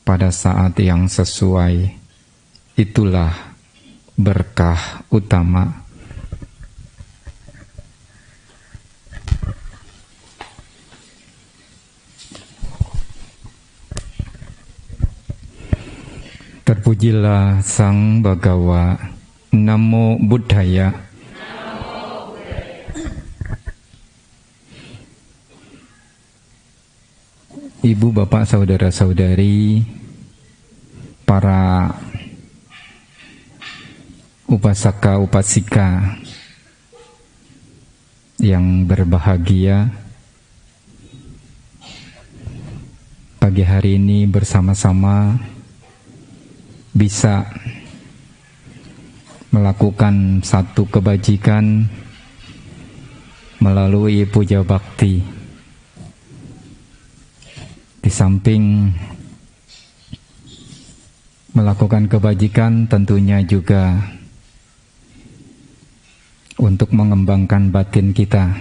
pada saat yang sesuai. Itulah berkah utama. Terpujilah Sang Bhagawa. Namo Buddhaya. Ibu, bapak, saudara-saudari, para upasaka upasika yang berbahagia, pagi hari ini bersama-sama bisa melakukan satu kebajikan melalui puja bakti. Di samping melakukan kebajikan, tentunya juga untuk mengembangkan batin kita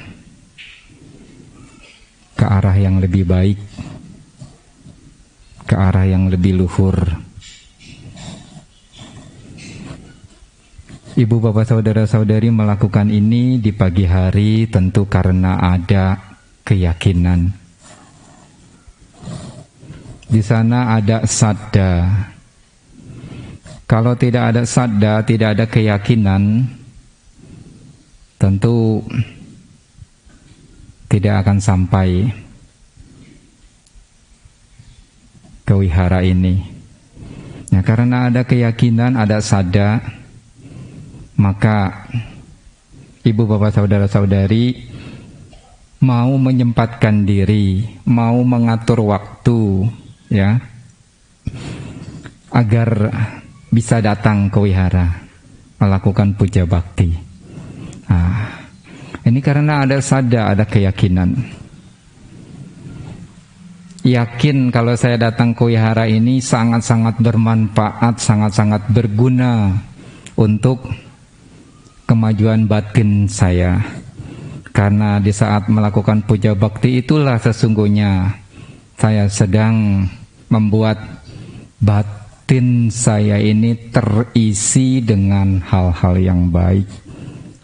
ke arah yang lebih baik, ke arah yang lebih luhur. Ibu, bapak, saudara-saudari melakukan ini di pagi hari tentu karena ada keyakinan. Di sana ada sadda. Kalau tidak ada sadda, tidak ada keyakinan, tentu tidak akan sampai ke wihara ini. Nah, karena ada keyakinan, ada sadda, maka ibu, bapak, saudara-saudari mau menyempatkan diri, mau mengatur waktu, ya, agar bisa datang ke wihara melakukan puja bakti. Nah, ini karena ada sadda, ada keyakinan. Yakin kalau saya datang ke wihara ini sangat-sangat bermanfaat, sangat-sangat berguna untuk kemajuan batin saya. Karena di saat melakukan puja bakti itulah sesungguhnya saya sedang membuat batin saya ini terisi dengan hal-hal yang baik,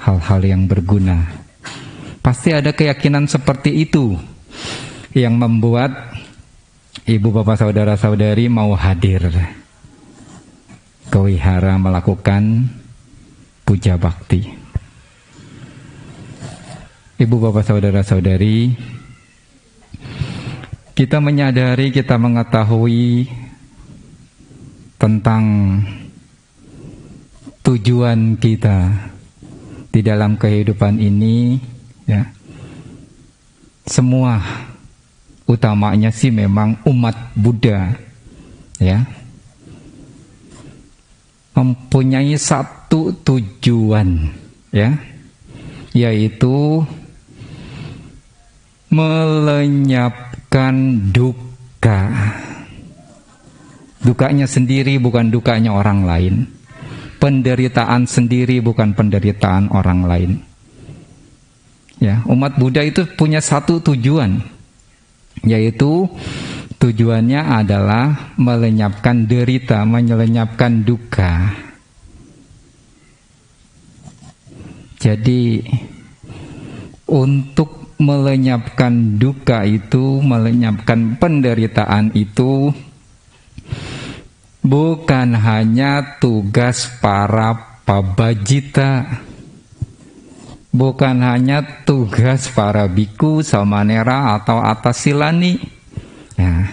hal-hal yang berguna. Pasti ada keyakinan seperti itu yang membuat ibu, bapak, saudara-saudari mau hadir ke wihara melakukan puja bakti. Ibu, bapak, saudara-saudari, kita menyadari, kita mengetahui tentang tujuan kita di dalam kehidupan ini, ya. Semua utamanya sih memang umat Buddha, ya, mempunyai satu tujuan, ya, yaitu melenyapkan duka. Dukanya sendiri bukan dukanya orang lain, penderitaan sendiri bukan penderitaan orang lain. Ya, umat Buddha itu punya satu tujuan, yaitu tujuannya adalah melenyapkan derita, melenyapkan duka. Jadi untuk melenyapkan duka itu, melenyapkan penderitaan itu bukan hanya tugas para pabajita, bukan hanya tugas para biku, samanera atau atasilani, ya,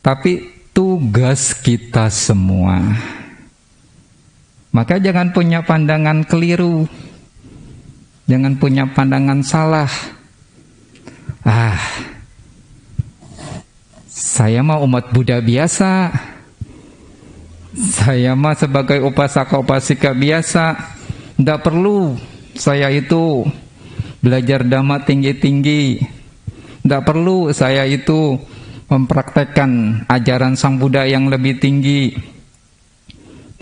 tapi tugas kita semua. Maka jangan punya pandangan keliru, jangan punya pandangan salah. Saya mah umat Buddha biasa, saya mah sebagai upasaka upasika biasa, tidak perlu saya itu belajar dhamma tinggi-tinggi, tidak perlu saya itu mempraktekkan ajaran Sang Buddha yang lebih tinggi.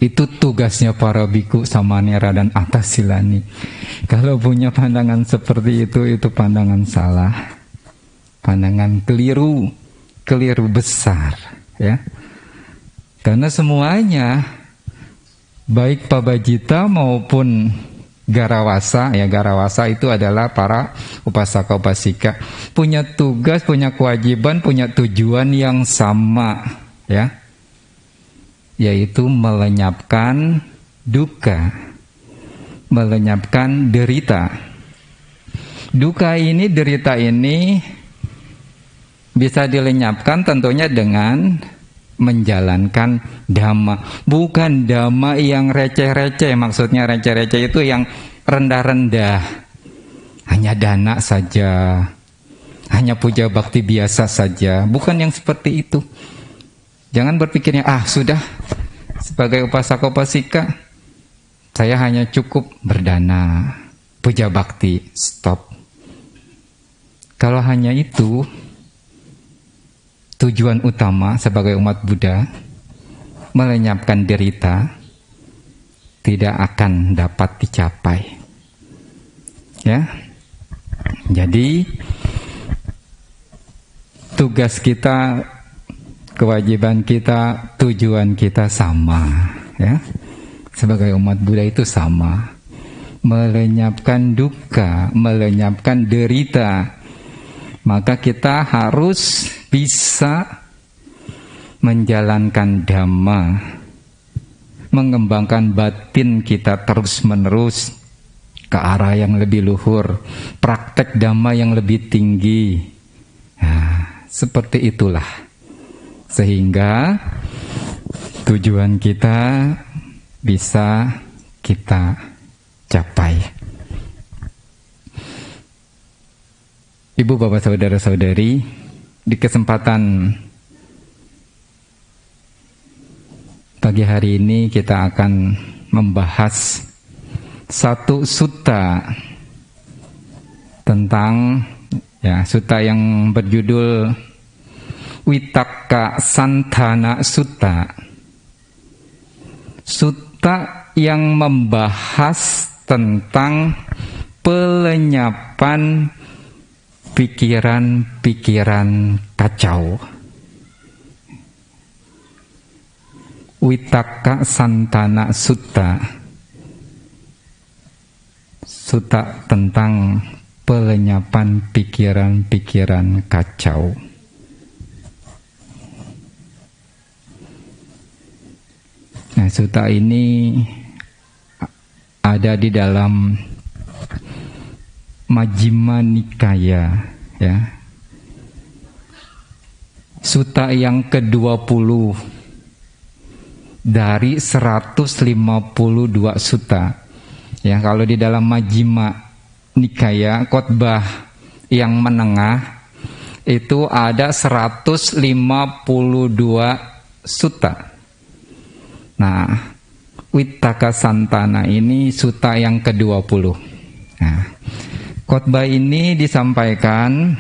Itu tugasnya para biku, samanera, dan atasilani. Kalau punya pandangan seperti itu pandangan salah, pandangan keliru, keliru besar, ya. Karena semuanya, baik Pabajita maupun Garawasa, ya Garawasa itu adalah para upasaka upasika, punya tugas, punya kewajiban, punya tujuan yang sama, ya, yaitu melenyapkan duka, melenyapkan derita. Duka ini, derita ini bisa dilenyapkan tentunya dengan menjalankan dhamma. Bukan dhamma yang receh-receh, maksudnya receh-receh itu yang rendah-rendah, hanya dana saja, hanya puja bakti biasa saja. Bukan yang seperti itu. Jangan berpikirnya, sudah, sebagai upasaka upasika saya hanya cukup berdana, puja bakti, stop. Kalau hanya itu tujuan utama sebagai umat Buddha, melenyapkan derita, tidak akan dapat dicapai. Ya. Jadi tugas kita, kewajiban kita, tujuan kita sama, ya. Sebagai umat Buddha itu sama. Melenyapkan duka, melenyapkan derita. Maka kita harus bisa menjalankan dhamma, mengembangkan batin kita terus-menerus ke arah yang lebih luhur, praktek dhamma yang lebih tinggi. Nah, seperti itulah. Sehingga tujuan kita bisa kita capai. Ibu, bapak, saudara-saudari, di kesempatan pagi hari ini kita akan membahas satu sutta tentang, ya, sutta yang berjudul Vitakka Santana Sutta. Sutta yang membahas tentang pelenyapan pikiran-pikiran kacau. Vitakka Santana Sutta, sutta tentang pelenyapan pikiran-pikiran kacau. Nah, sutta ini ada di dalam Majjhima Nikaya, ya. Sutta yang ke-20 dari 152 sutta. Ya, kalau di dalam Majjhima Nikaya, khotbah yang menengah itu ada 152 sutta. Nah, Vitakka Santana ini sutta yang ke-20. Nah, khotbah ini disampaikan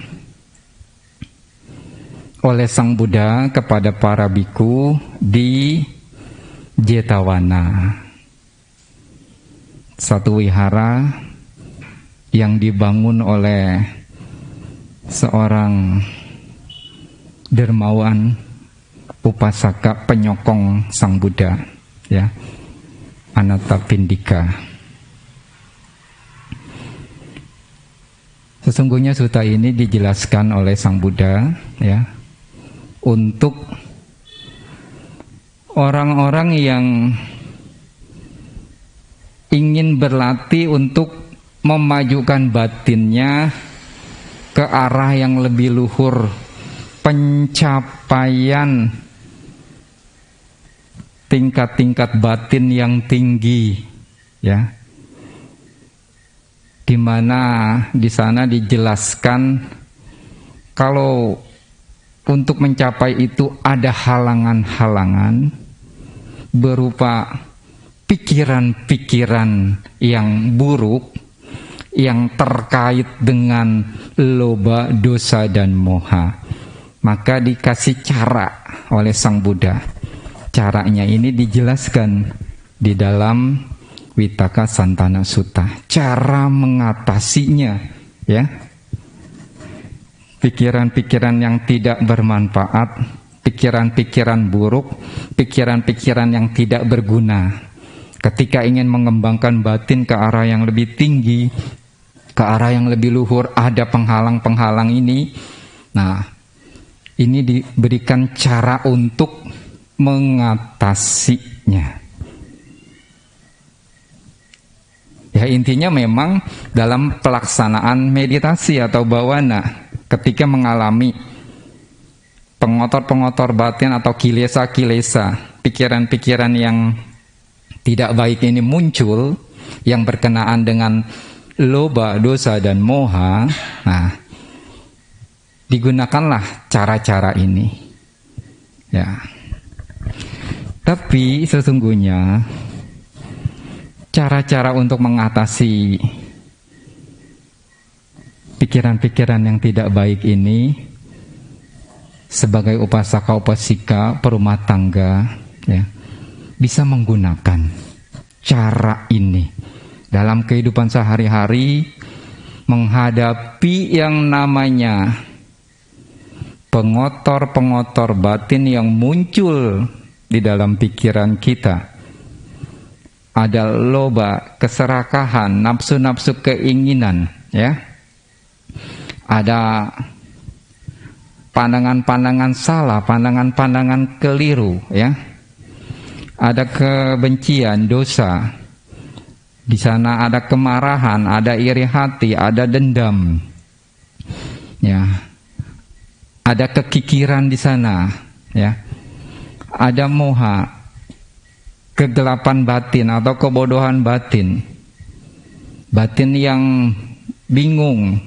oleh Sang Buddha kepada para biku di Jetawana, satu wihara yang dibangun oleh seorang dermawan upasaka penyokong Sang Buddha, ya, Anathapindika. Sesungguhnya sutta ini dijelaskan oleh Sang Buddha, ya, untuk orang-orang yang ingin berlatih untuk memajukan batinnya ke arah yang lebih luhur, pencapaian tingkat-tingkat batin yang tinggi, ya. Di mana di sana dijelaskan kalau untuk mencapai itu ada halangan-halangan berupa pikiran-pikiran yang buruk yang terkait dengan loba, dosa, dan moha. Maka dikasih cara oleh Sang Buddha. Caranya ini dijelaskan di dalam Vitakka Santana Sutta, cara mengatasinya, ya. Pikiran-pikiran yang tidak bermanfaat, pikiran-pikiran buruk, pikiran-pikiran yang tidak berguna. Ketika ingin mengembangkan batin ke arah yang lebih tinggi, ke arah yang lebih luhur, ada penghalang-penghalang ini. Nah, ini diberikan cara untuk mengatasinya. Ya, intinya memang dalam pelaksanaan meditasi atau bawana, ketika mengalami pengotor-pengotor batin atau kilesa-kilesa, pikiran-pikiran yang tidak baik ini muncul, yang berkenaan dengan loba, dosa, dan moha. Nah, digunakanlah cara-cara ini. Ya. Tapi sesungguhnya cara-cara untuk mengatasi pikiran-pikiran yang tidak baik ini sebagai upasaka upasika perumah tangga, ya, bisa menggunakan cara ini dalam kehidupan sehari-hari menghadapi yang namanya pengotor-pengotor batin yang muncul di dalam pikiran kita. Ada loba, keserakahan, nafsu-nafsu keinginan, ya. Ada pandangan-pandangan salah, pandangan-pandangan keliru, ya. Ada kebencian, dosa. Di sana ada kemarahan, ada iri hati, ada dendam. Ya. Ada kekikiran di sana, ya. Ada moha, kegelapan batin atau kebodohan batin. Batin yang bingung,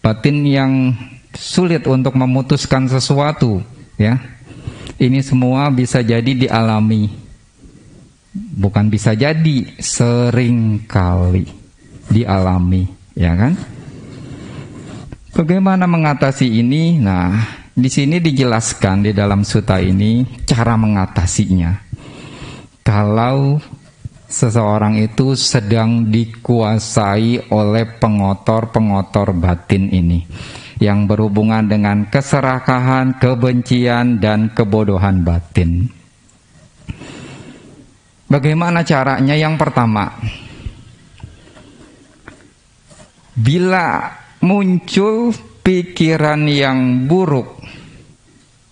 batin yang sulit untuk memutuskan sesuatu, ya. Ini semua bisa jadi dialami. Bukan bisa jadi, sering kali dialami, ya kan? Bagaimana mengatasi ini? Nah, di sini dijelaskan di dalam sutta ini cara mengatasinya. Kalau seseorang itu sedang dikuasai oleh pengotor-pengotor batin ini, yang berhubungan dengan keserakahan, kebencian, dan kebodohan batin. Bagaimana caranya? Yang pertama, bila muncul pikiran yang buruk,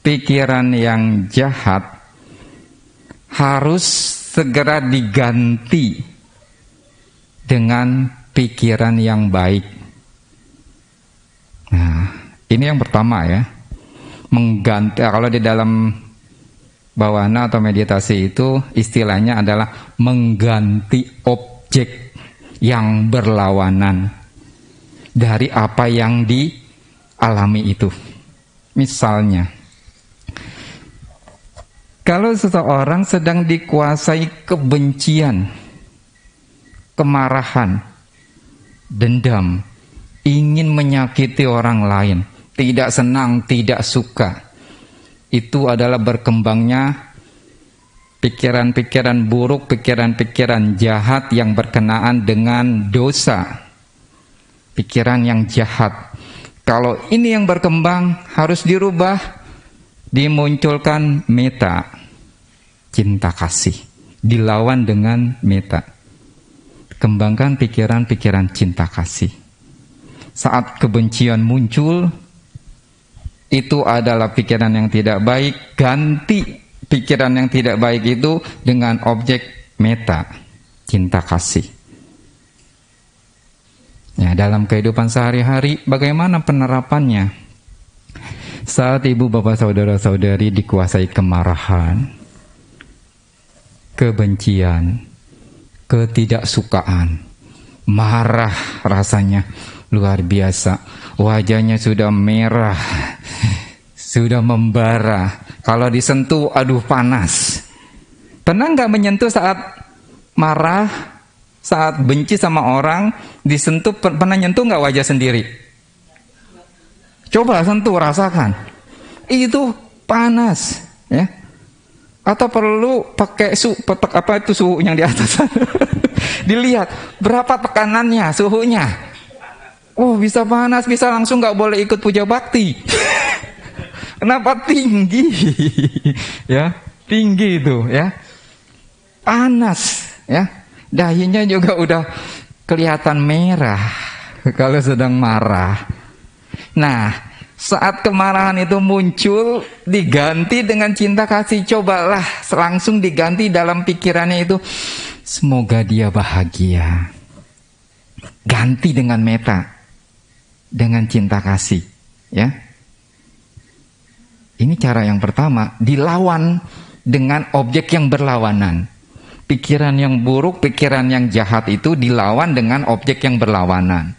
pikiran yang jahat, harus segera diganti dengan pikiran yang baik. Nah, ini yang pertama, ya. Mengganti, kalau di dalam bawana atau meditasi itu istilahnya adalah mengganti objek yang berlawanan dari apa yang dialami itu. Misalnya, kalau seseorang sedang dikuasai kebencian, kemarahan, dendam, ingin menyakiti orang lain, tidak senang, tidak suka, itu adalah berkembangnya pikiran-pikiran buruk, pikiran-pikiran jahat yang berkenaan dengan dosa, pikiran yang jahat. Kalau ini yang berkembang, harus dirubah, dimunculkan metta, cinta kasih, dilawan dengan metta. Kembangkan pikiran-pikiran cinta kasih. Saat kebencian muncul, itu adalah pikiran yang tidak baik, ganti pikiran yang tidak baik itu dengan objek metta, cinta kasih. Ya, dalam kehidupan sehari-hari bagaimana penerapannya? Saat ibu bapak saudara-saudari dikuasai kemarahan, kebencian, ketidaksukaan, marah rasanya luar biasa, wajahnya sudah merah, sudah membara. Kalau disentuh, aduh panas. Pernah nggak menyentuh saat marah, saat benci sama orang, disentuh, pernah nyentuh nggak wajah sendiri? Coba sentuh, rasakan. Itu panas, ya. Atau perlu pakai apa itu suhu yang di atas? Dilihat berapa tekanannya, suhunya. Oh, bisa panas, bisa langsung nggak boleh ikut puja bakti. Kenapa tinggi? Ya, tinggi itu ya. Panas ya. Dahinya juga udah kelihatan merah kalau sedang marah. Nah, saat kemarahan itu muncul diganti dengan cinta kasih, cobalah langsung diganti dalam pikirannya itu, semoga dia bahagia. Ganti dengan meta, dengan cinta kasih ya. Ini cara yang pertama, dilawan dengan objek yang berlawanan. Pikiran yang buruk, pikiran yang jahat itu dilawan dengan objek yang berlawanan.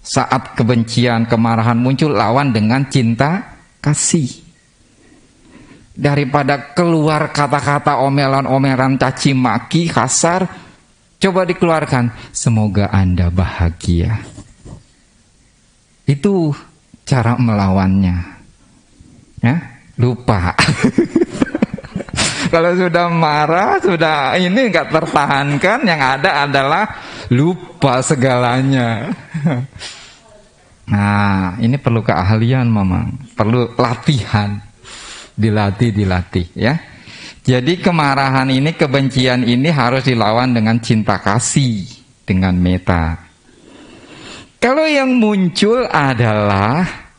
Saat kebencian, kemarahan muncul, lawan dengan cinta kasih. Daripada keluar kata-kata omelan-omelan caci maki kasar, coba dikeluarkan, semoga Anda bahagia. Itu cara melawannya. Ya, lupa. Kalau sudah marah, sudah ini nggak tertahankan, yang ada adalah lupa segalanya. Nah, ini perlu keahlian memang, perlu latihan, dilatih ya. Jadi kemarahan ini, kebencian ini harus dilawan dengan cinta kasih, dengan meta. Kalau yang muncul adalah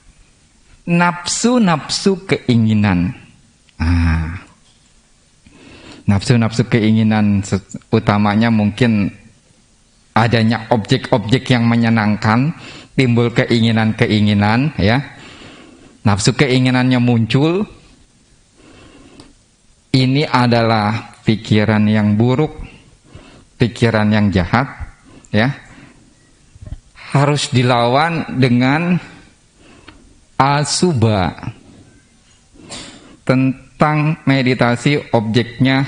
nafsu-nafsu keinginan. Nafsu-nafsu keinginan utamanya mungkin adanya objek-objek yang menyenangkan, timbul keinginan-keinginan ya. Nafsu keinginannya muncul. Ini adalah pikiran yang buruk, pikiran yang jahat ya. Harus dilawan dengan asubha, tentang meditasi objeknya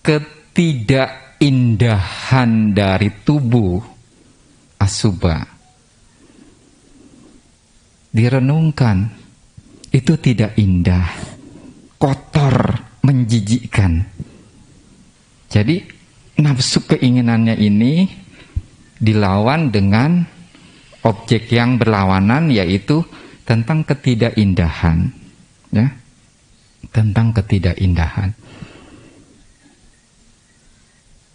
ketidakindahan dari tubuh. Asubha direnungkan, itu tidak indah, kotor, menjijikkan. Jadi nafsu keinginannya ini dilawan dengan objek yang berlawanan, yaitu tentang ketidakindahan ya, tentang ketidakindahan.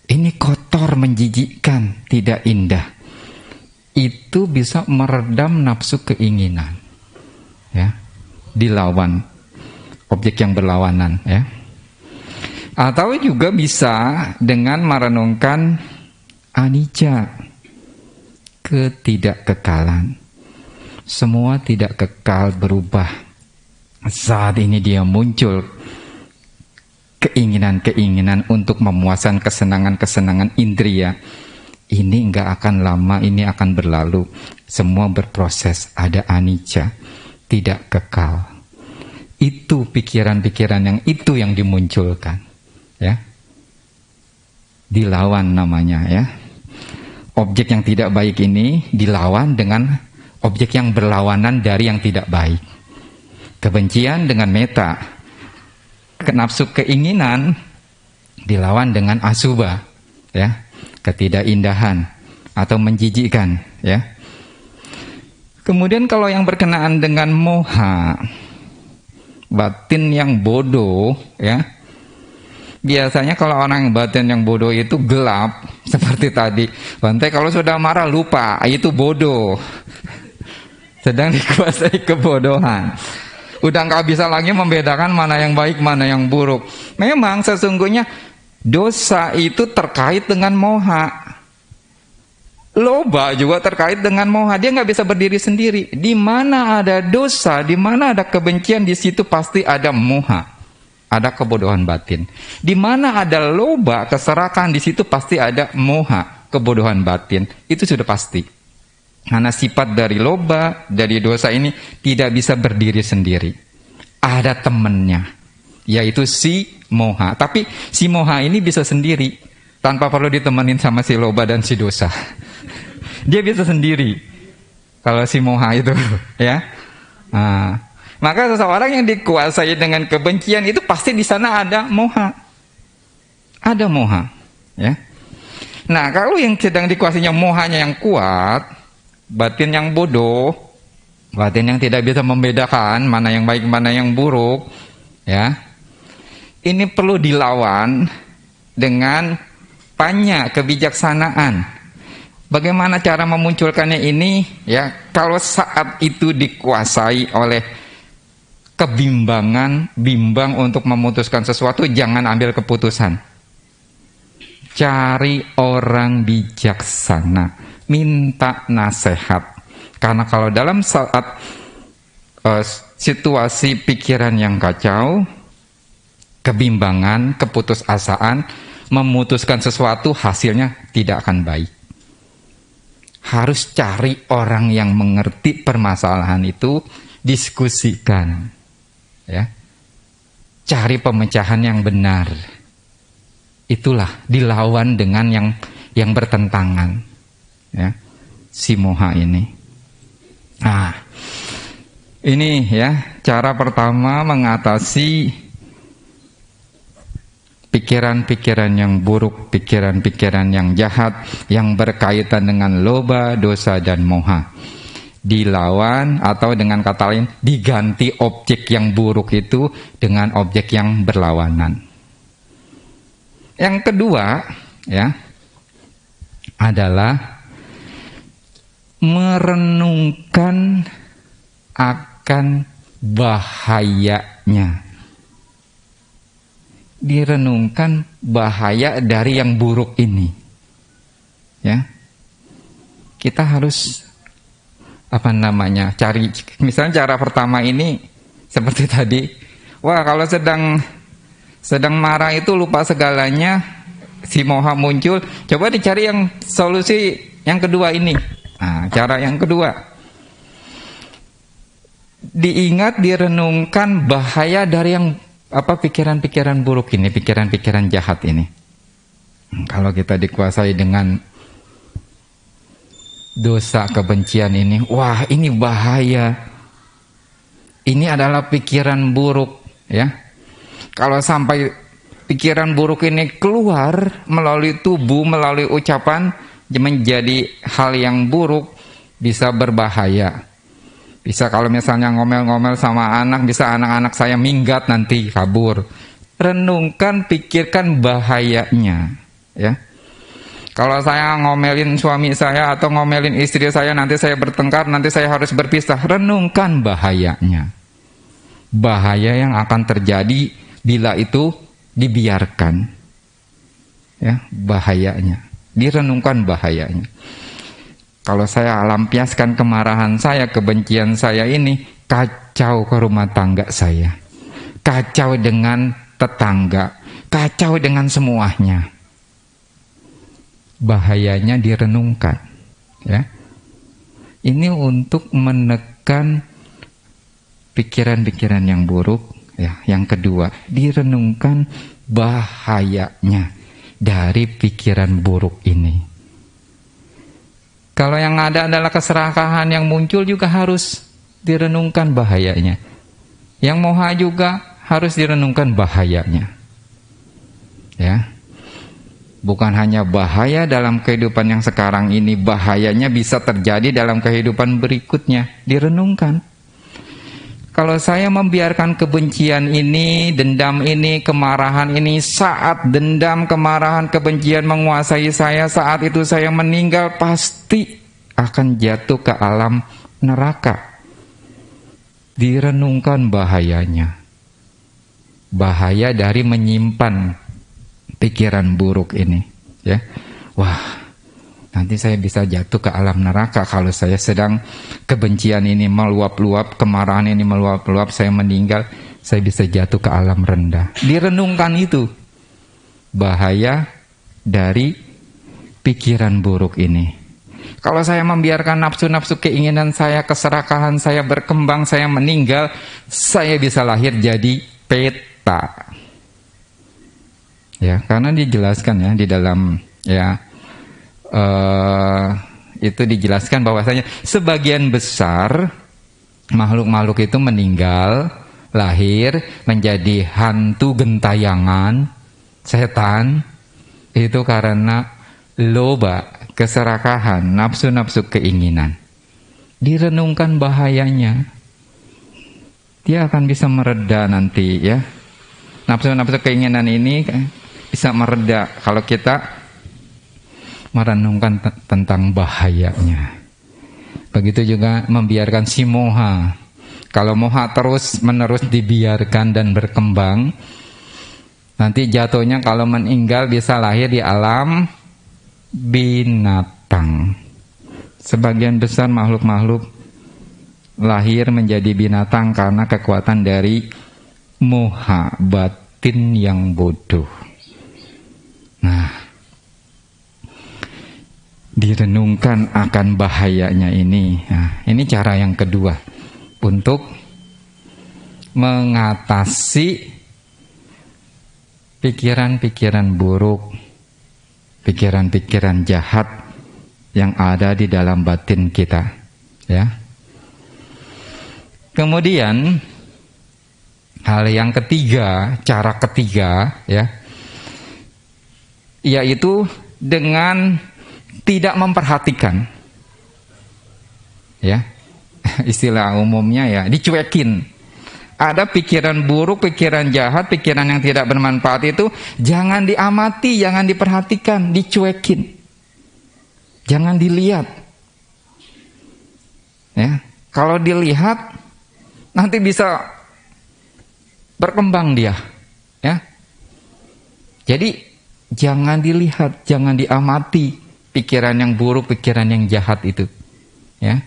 Ini kotor, menjijikkan, tidak indah. Itu bisa meredam nafsu keinginan ya, dilawan objek yang berlawanan ya. Atau juga bisa dengan merenungkan anicca, ketidakkekalan. Semua tidak kekal, berubah. Saat ini dia muncul keinginan-keinginan untuk memuaskan kesenangan-kesenangan indria. Ini enggak akan lama, ini akan berlalu. Semua berproses, ada anicca, tidak kekal. Itu pikiran-pikiran yang itu yang dimunculkan ya. Dilawan namanya ya. Objek yang tidak baik ini dilawan dengan objek yang berlawanan dari yang tidak baik. Kebencian dengan meta. Nafsu keinginan dilawan dengan asubha ya, ketidakindahan atau menjijikkan ya. Kemudian kalau yang berkenaan dengan moha, batin yang bodoh ya. Biasanya kalau orang yang batin yang bodoh itu gelap, seperti tadi. Bante kalau sudah marah lupa, itu bodoh. Sedang dikuasai kebodohan. Udah nggak bisa lagi membedakan mana yang baik, mana yang buruk. Memang sesungguhnya dosa itu terkait dengan moha. Loba juga terkait dengan moha. Dia nggak bisa berdiri sendiri. Di mana ada dosa, di mana ada kebencian, di situ pasti ada moha, ada kebodohan batin. Di mana ada loba, keserakahan, di situ pasti ada moha, kebodohan batin. Itu sudah pasti. Karena sifat dari loba, dari dosa ini tidak bisa berdiri sendiri. Ada temannya, yaitu si moha. Tapi si moha ini bisa sendiri, tanpa perlu ditemenin sama si loba dan si dosa. Dia bisa sendiri. Kalau si moha itu, ya. Nah, maka seseorang yang dikuasai dengan kebencian itu pasti di sana ada moha. Ada moha, ya. Nah, kalau yang sedang dikuasainya mohanya yang kuat, batin yang bodoh, batin yang tidak bisa membedakan mana yang baik mana yang buruk, ya, ini perlu dilawan dengan banyak kebijaksanaan. Bagaimana cara memunculkannya ini? Ya, kalau saat itu dikuasai oleh kebimbangan, bimbang untuk memutuskan sesuatu, jangan ambil keputusan. Cari orang bijaksana, minta nasihat. Karena kalau dalam saat situasi pikiran yang kacau, kebimbangan, keputusasaan, memutuskan sesuatu hasilnya tidak akan baik. Harus cari orang yang mengerti permasalahan itu, diskusikan, ya. Cari pemecahan yang benar. Itulah dilawan dengan yang bertentangan, ya, si moha ini. Nah, ini ya cara pertama mengatasi pikiran-pikiran yang buruk, pikiran-pikiran yang jahat yang berkaitan dengan loba, dosa, dan moha. Dilawan atau dengan kata lain diganti objek yang buruk itu dengan objek yang berlawanan. Yang kedua, ya, adalah merenungkan akan bahayanya. Direnungkan bahaya dari yang buruk ini, ya. Kita harus cari, misalnya cara pertama ini seperti tadi, wah kalau sedang marah itu lupa segalanya, si moha muncul, coba dicari yang solusi yang kedua ini. Nah, cara yang kedua, diingat, direnungkan bahaya dari yang pikiran-pikiran buruk ini, pikiran-pikiran jahat ini. Kalau kita dikuasai dengan dosa kebencian ini, wah ini bahaya. Ini adalah pikiran buruk, ya. Kalau sampai pikiran buruk ini keluar melalui tubuh, melalui ucapan, menjadi hal yang buruk, bisa berbahaya. Bisa kalau misalnya ngomel-ngomel sama anak, bisa anak-anak saya minggat nanti, kabur. Renungkan, pikirkan bahayanya, ya. Kalau saya ngomelin suami saya atau ngomelin istri saya, nanti saya bertengkar, nanti saya harus berpisah. Renungkan bahayanya. Bahaya yang akan terjadi bila itu dibiarkan, ya, bahayanya. Direnungkan bahayanya. Kalau saya lampiaskan kemarahan saya, kebencian saya ini, kacau ke rumah tangga saya, kacau dengan tetangga, kacau dengan semuanya. Bahayanya direnungkan, ya. Ini untuk menekan pikiran-pikiran yang buruk, ya. Yang kedua, direnungkan bahayanya dari pikiran buruk ini. Kalau yang ada adalah keserakahan yang muncul, juga harus direnungkan bahayanya. Yang moha juga harus direnungkan bahayanya, ya. Bukan hanya bahaya dalam kehidupan yang sekarang ini, bahayanya bisa terjadi dalam kehidupan berikutnya. Direnungkan. Kalau saya membiarkan kebencian ini, dendam ini, kemarahan ini, saat dendam, kemarahan, kebencian menguasai saya, saat itu saya meninggal, pasti akan jatuh ke alam neraka. Direnungkan bahayanya. Bahaya dari menyimpan pikiran buruk ini, ya. Wah, nanti saya bisa jatuh ke alam neraka kalau saya sedang kebencian ini meluap-luap, kemarahan ini meluap-luap, saya meninggal, saya bisa jatuh ke alam rendah. Direnungkan itu bahaya dari pikiran buruk ini. Kalau saya membiarkan nafsu-nafsu keinginan saya, keserakahan saya berkembang, saya meninggal, saya bisa lahir jadi peta. Ya, karena dijelaskan ya di dalam, ya, itu dijelaskan bahwasanya sebagian besar makhluk-makhluk itu meninggal, lahir menjadi hantu gentayangan, setan, itu karena loba, keserakahan, nafsu-nafsu keinginan. direnungkan bahayanya, dia akan bisa mereda nanti ya. Nafsu-nafsu keinginan ini bisa mereda kalau kita merenungkan tentang bahayanya. Begitu juga membiarkan si moha. Kalau moha terus-menerus dibiarkan dan berkembang, nanti jatuhnya kalau meninggal bisa lahir di alam binatang. Sebagian besar makhluk-makhluk lahir menjadi binatang karena kekuatan dari moha, batin yang bodoh. Nah, direnungkan akan bahayanya ini. Nah, ini cara yang kedua untuk mengatasi pikiran-pikiran buruk, pikiran-pikiran jahat yang ada di dalam batin kita, ya. Kemudian hal yang ketiga, cara ketiga, ya, yaitu dengan tidak memperhatikan, ya, istilah umumnya ya, dicuekin. Ada pikiran buruk, pikiran jahat, pikiran yang tidak bermanfaat itu jangan diamati, jangan diperhatikan, dicuekin. Jangan dilihat. Ya, kalau dilihat nanti bisa berkembang dia, ya. Jadi jangan dilihat, jangan diamati pikiran yang buruk, pikiran yang jahat itu, ya.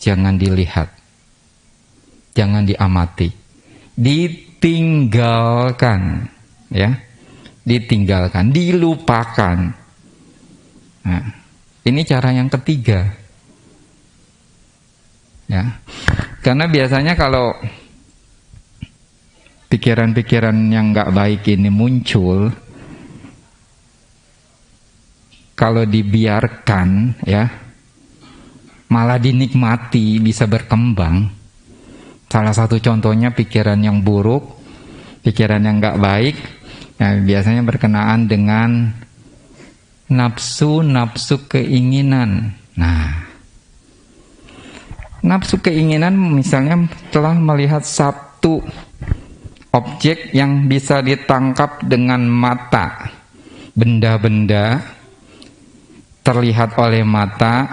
Jangan dilihat, jangan diamati, ditinggalkan, ya, ditinggalkan, dilupakan. Nah, ini cara yang ketiga, ya. Karena biasanya kalau pikiran-pikiran yang nggak baik ini muncul, kalau dibiarkan, ya, malah dinikmati, bisa berkembang. Salah satu contohnya pikiran yang buruk, pikiran yang nggak baik, ya, biasanya berkenaan dengan nafsu keinginan. Nah, nafsu keinginan misalnya telah melihat satu objek yang bisa ditangkap dengan mata, benda-benda terlihat oleh mata,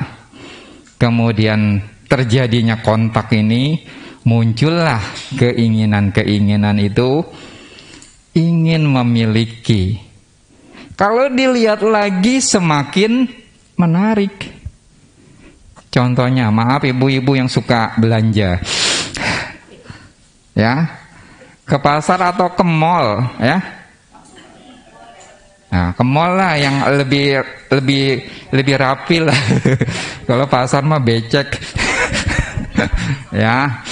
kemudian terjadinya kontak ini, muncullah keinginan-keinginan itu, ingin memiliki. Kalau dilihat lagi semakin menarik. Contohnya, maaf ibu-ibu yang suka belanja, ya, ke pasar atau ke mall, ya. Nah, ke mall lah yang lebih rapi lah. Kalau pasar mah becek. Ya.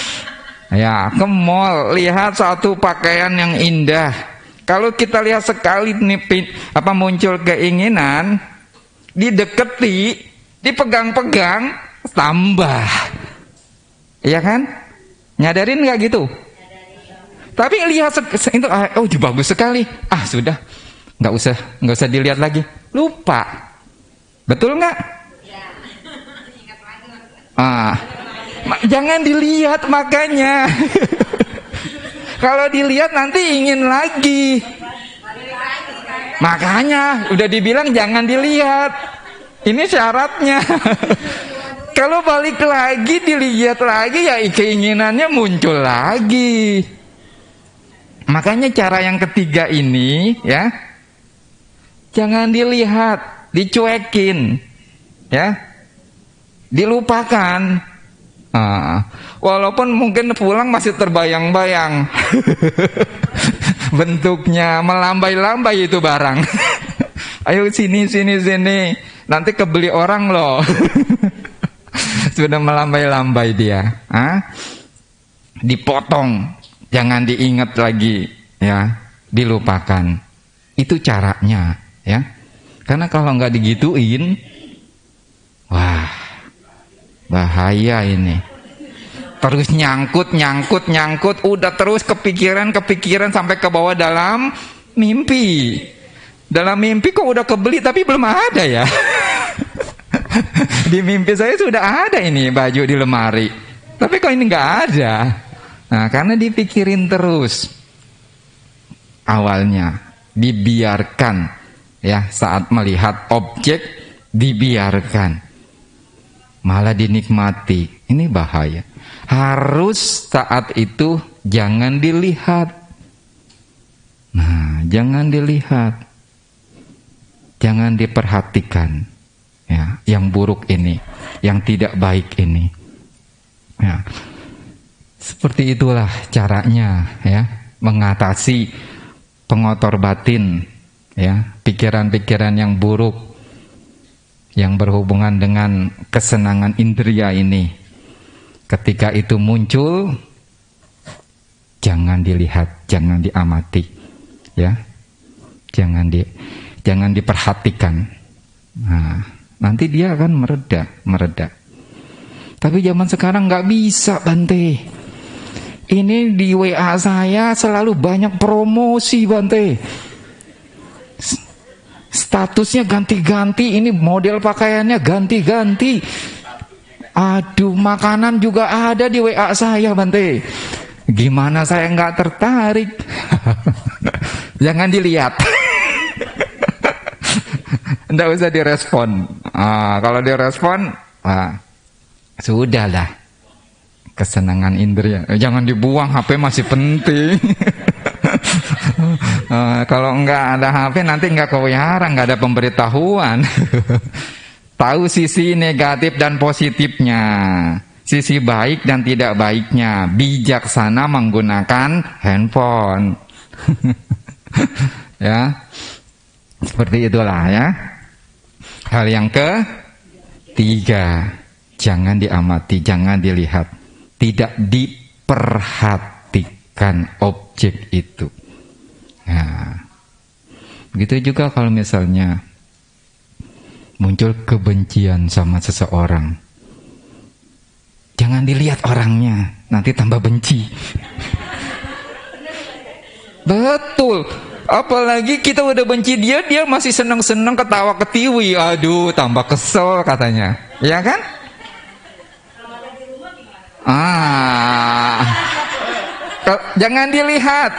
Ya, ke mall, lihat satu pakaian yang indah. Kalau kita lihat sekali nih, muncul keinginan, dideketi, dipegang-pegang, tambah. Iya kan? Nyadarin nggak gitu? Tapi lihat itu, oh bagus sekali. Ah sudah, nggak usah dilihat lagi. Lupa, betul nggak? Jangan dilihat makanya. Kalau dilihat nanti ingin lagi. Makanya udah dibilang jangan dilihat. Ini syaratnya. Kalau balik lagi dilihat lagi, ya keinginannya muncul lagi. Makanya cara yang ketiga ini, ya, jangan dilihat, dicuekin, ya, dilupakan. Walaupun mungkin pulang masih terbayang-bayang bentuknya, melambai-lambai itu barang. Ayo sini, nanti kebeli orang loh. Sudah melambai-lambai dia. Dipotong, jangan diingat lagi, ya, dilupakan. Itu caranya, ya. Karena kalau nggak digituin, wah, bahaya ini. Terus nyangkut, udah terus kepikiran sampai ke bawah dalam mimpi. Dalam mimpi kok udah kebeli tapi belum ada ya. Di mimpi saya sudah ada ini baju di lemari, tapi kok ini nggak ada. Nah, karena dipikirin terus. Awalnya dibiarkan, ya, saat melihat objek dibiarkan, malah dinikmati. Ini bahaya. Harus saat itu jangan dilihat. Nah, jangan dilihat, jangan diperhatikan, ya, yang buruk ini, yang tidak baik ini. Ya, seperti itulah caranya, ya, mengatasi pengotor batin, ya, pikiran-pikiran yang buruk yang berhubungan dengan kesenangan indria ini. Ketika itu muncul, jangan dilihat, jangan diamati, ya, jangan diperhatikan. Nah, nanti dia akan mereda. Tapi zaman sekarang nggak bisa, Bante. Ini di WA saya selalu banyak promosi, Bante. Statusnya ganti-ganti, ini model pakaiannya ganti-ganti. Aduh, makanan juga ada di WA saya, Bante. Gimana saya nggak tertarik? Jangan dilihat. Nggak usah direspon. Kalau direspon, sudahlah. Kesenangan indria. Jangan dibuang, HP masih penting. Kalau nggak ada HP nanti nggak kewihara, nggak ada pemberitahuan. Tahu sisi negatif dan positifnya, sisi baik dan tidak baiknya. Bijaksana menggunakan handphone. Ya, seperti itulah, ya. Hal yang ketiga, jangan diamati, jangan dilihat, tidak diperhatikan objek itu. Nah, begitu juga kalau misalnya muncul kebencian sama seseorang, jangan dilihat orangnya, nanti tambah benci. Betul. Apalagi kita udah benci dia masih seneng-seneng ketawa ketiwi. Aduh, tambah kesel katanya. Ya kan? Jangan dilihat.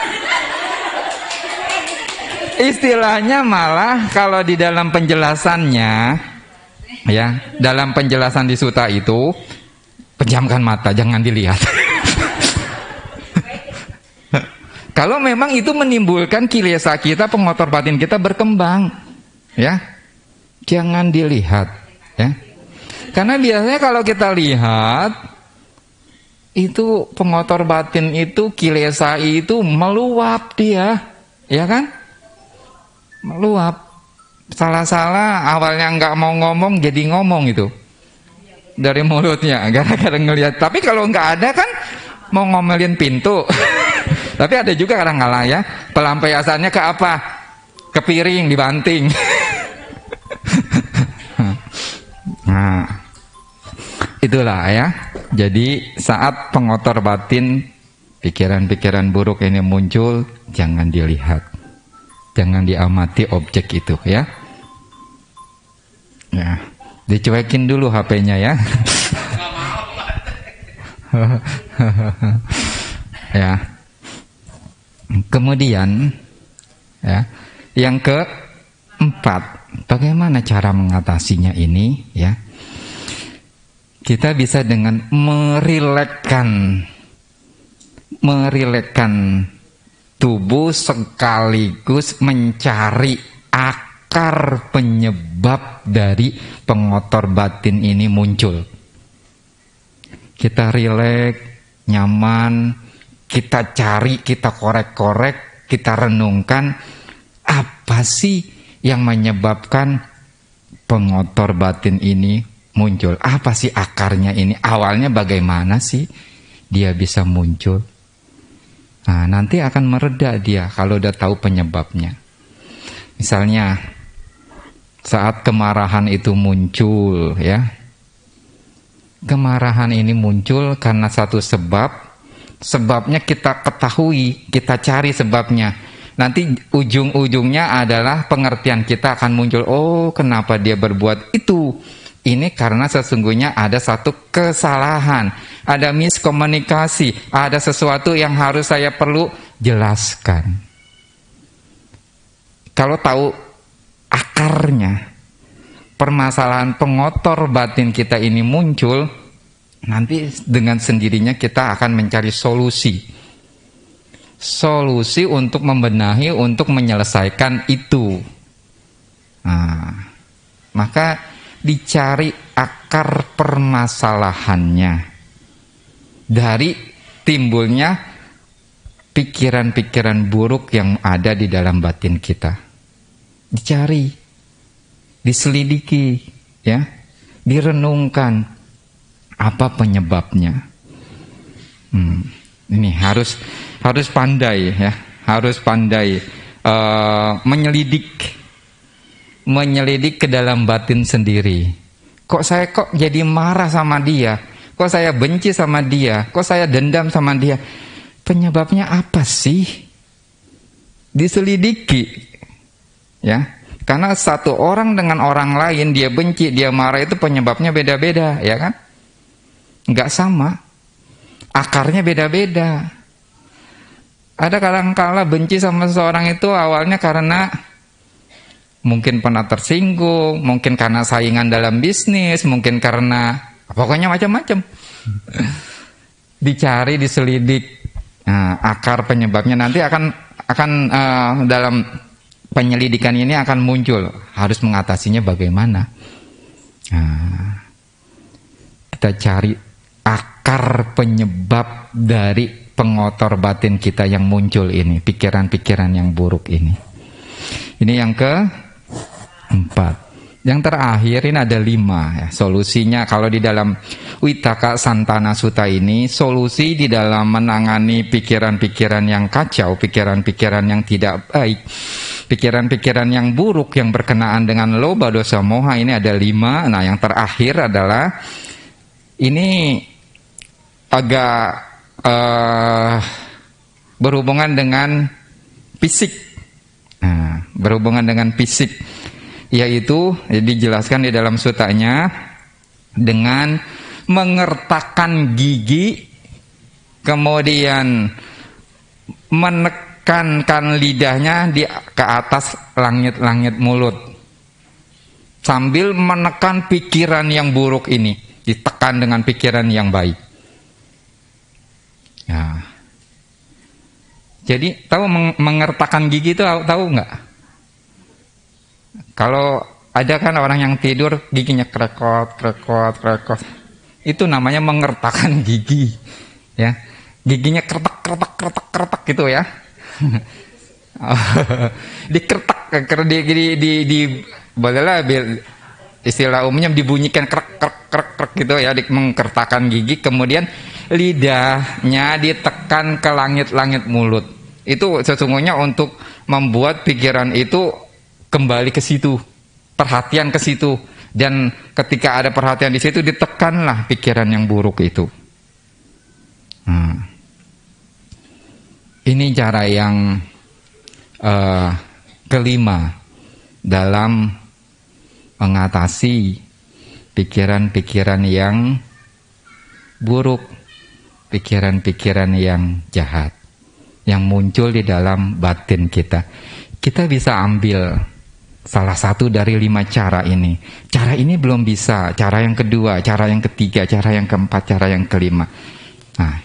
Istilahnya malah kalau di dalam penjelasannya, ya, dalam penjelasan di suta itu, pejamkan mata, jangan dilihat. Kalau memang itu menimbulkan kilesa kita, pengotor batin kita berkembang, ya, jangan dilihat, ya. Karena biasanya kalau kita lihat, itu pengotor batin itu, kilesa itu meluap dia, ya kan? Meluap. Salah-salah, awalnya nggak mau ngomong, jadi ngomong itu. Dari mulutnya, gara-gara ngelihat. Tapi kalau nggak ada kan, mau ngomelin pintu. Tapi ada juga kadang-kala, ya, pelampiasannya ke apa? Ke piring, dibanting. Nah, itulah, ya. Jadi saat pengotor batin, pikiran-pikiran buruk ini muncul, jangan dilihat, jangan diamati objek itu, ya. Ya, dicuekin dulu HP-nya, ya. Ya. Kemudian, ya, yang keempat, bagaimana cara mengatasinya ini, ya? Kita bisa dengan merilekkan tubuh sekaligus mencari akar penyebab dari pengotor batin ini muncul. Kita rileks, nyaman, kita cari, kita korek-korek, kita renungkan, apa sih yang menyebabkan pengotor batin ini muncul? Apa sih akarnya ini? Awalnya bagaimana sih dia bisa muncul? Nah, nanti akan mereda dia kalau udah tahu penyebabnya. Misalnya, saat kemarahan itu muncul, ya. Kemarahan ini muncul karena satu sebab. Sebabnya kita ketahui, kita cari sebabnya. Nanti ujung-ujungnya adalah pengertian kita akan muncul. Oh, kenapa dia berbuat itu? Ini karena sesungguhnya ada satu kesalahan, ada miskomunikasi, ada sesuatu yang harus saya perlu jelaskan. Kalau tahu akarnya, permasalahan pengotor batin kita ini muncul, nanti dengan sendirinya kita akan mencari solusi. Solusi untuk membenahi, untuk menyelesaikan itu. Nah, maka dicari akar permasalahannya dari timbulnya pikiran-pikiran buruk yang ada di dalam batin kita. Dicari, diselidiki, ya, direnungkan apa penyebabnya. Ini harus pandai, ya, harus pandai menyelidik ke dalam batin sendiri. Kok saya jadi marah sama dia? Kok saya benci sama dia? Kok saya dendam sama dia? Penyebabnya apa sih? Diselidiki, ya. Karena satu orang dengan orang lain, dia benci, dia marah, itu penyebabnya beda-beda, ya kan? Nggak sama. Akarnya beda-beda. Ada kadang-kala benci sama seseorang itu awalnya karena mungkin pernah tersinggung, mungkin karena saingan dalam bisnis, mungkin karena pokoknya macam-macam. Dicari, diselidik, akar penyebabnya nanti akan dalam penyelidikan ini akan muncul. Harus mengatasinya bagaimana? Kita cari akar penyebab dari pengotor batin kita yang muncul ini, pikiran-pikiran yang buruk ini. Ini yang keempat. Yang terakhir ini ada 5 ya. Solusinya kalau di dalam Wittaka Santana Sutta ini, solusi di dalam menangani pikiran-pikiran yang kacau, pikiran-pikiran yang tidak baik, pikiran-pikiran yang buruk yang berkenaan dengan loba dosa moha ini ada 5. Nah, yang terakhir adalah ini agak berhubungan dengan fisik. Berhubungan dengan fisik, yaitu dijelaskan di dalam sutanya dengan mengertakkan gigi, kemudian menekankan lidahnya ke atas langit-langit mulut, sambil menekan pikiran yang buruk ini, ditekan dengan pikiran yang baik. Ya. Jadi tahu mengertakkan gigi itu tahu nggak? Kalau ada kan orang yang tidur giginya krekot, itu namanya mengertakkan gigi, ya. Giginya kretek gitu ya. Dikertak, bolehlah istilah umumnya dibunyikan krek gitu ya, mengkertakkan gigi, kemudian lidahnya ditekan ke langit-langit mulut. Itu sesungguhnya untuk membuat pikiran itu kembali ke situ, perhatian ke situ, dan ketika ada perhatian di situ ditekanlah pikiran yang buruk itu. Ini cara yang kelima dalam mengatasi pikiran-pikiran yang buruk, pikiran-pikiran yang jahat yang muncul di dalam batin kita. Kita bisa ambil salah satu dari 5 cara ini. Cara ini belum bisa, cara yang kedua, cara yang ketiga, cara yang keempat, cara yang kelima. Nah,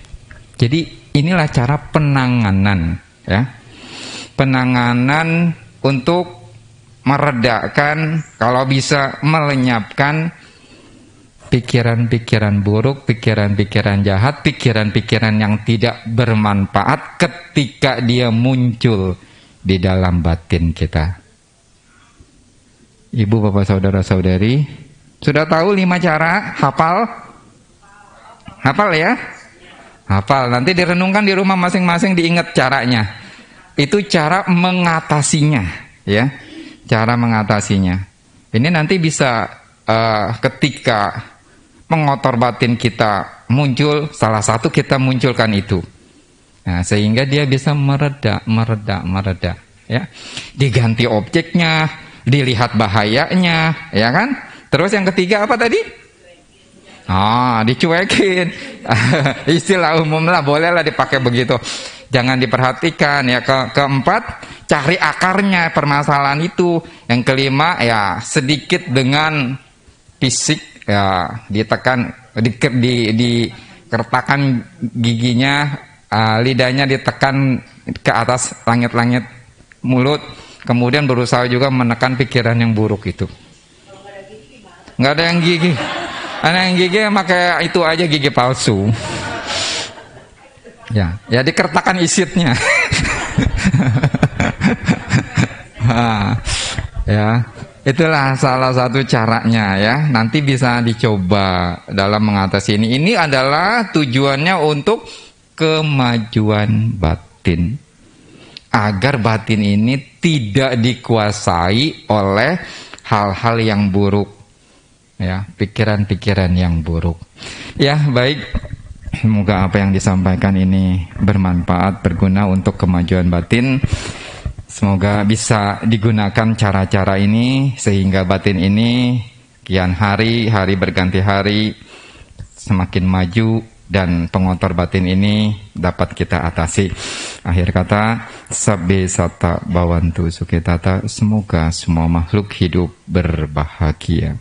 jadi inilah cara penanganan, ya. Penanganan untuk meredakan, kalau bisa melenyapkan pikiran-pikiran buruk, pikiran-pikiran jahat, pikiran-pikiran yang tidak bermanfaat ketika dia muncul di dalam batin kita. Ibu, bapak, saudara-saudari, sudah tahu 5 cara? Hafal? Hafal ya? Hafal. Nanti direnungkan di rumah masing-masing, diingat caranya. Itu cara mengatasinya, ya. Cara mengatasinya. Ini nanti bisa ketika mengotor batin kita muncul, salah satu kita munculkan itu. Nah, sehingga dia bisa mereda, ya. Diganti objeknya, dilihat bahayanya, ya kan? Terus yang ketiga apa tadi? Dicuekin. Istilah umum lah, bolehlah dipakai begitu. Jangan diperhatikan ya. Keempat, cari akarnya permasalahan itu. Yang kelima ya sedikit dengan fisik ya, ditekan, dikertakan giginya, lidahnya ditekan ke atas langit-langit mulut. Kemudian berusaha juga menekan pikiran yang buruk itu. Nggak ada yang gigi. Ada yang gigi pakai itu aja, gigi palsu. Ya dikertakan isitnya. Ya, itulah salah satu caranya ya. Nanti bisa dicoba dalam mengatasi ini. Ini adalah tujuannya untuk kemajuan batin. Agar batin ini tidak dikuasai oleh hal-hal yang buruk. Ya, pikiran-pikiran yang buruk. Ya, baik. Semoga apa yang disampaikan ini bermanfaat, berguna untuk kemajuan batin. Semoga bisa digunakan cara-cara ini sehingga batin ini kian hari berganti hari semakin maju dan pengotor batin ini dapat kita atasi. Akhir kata, sabbe sata bawantu sukitata. Semoga semua makhluk hidup berbahagia.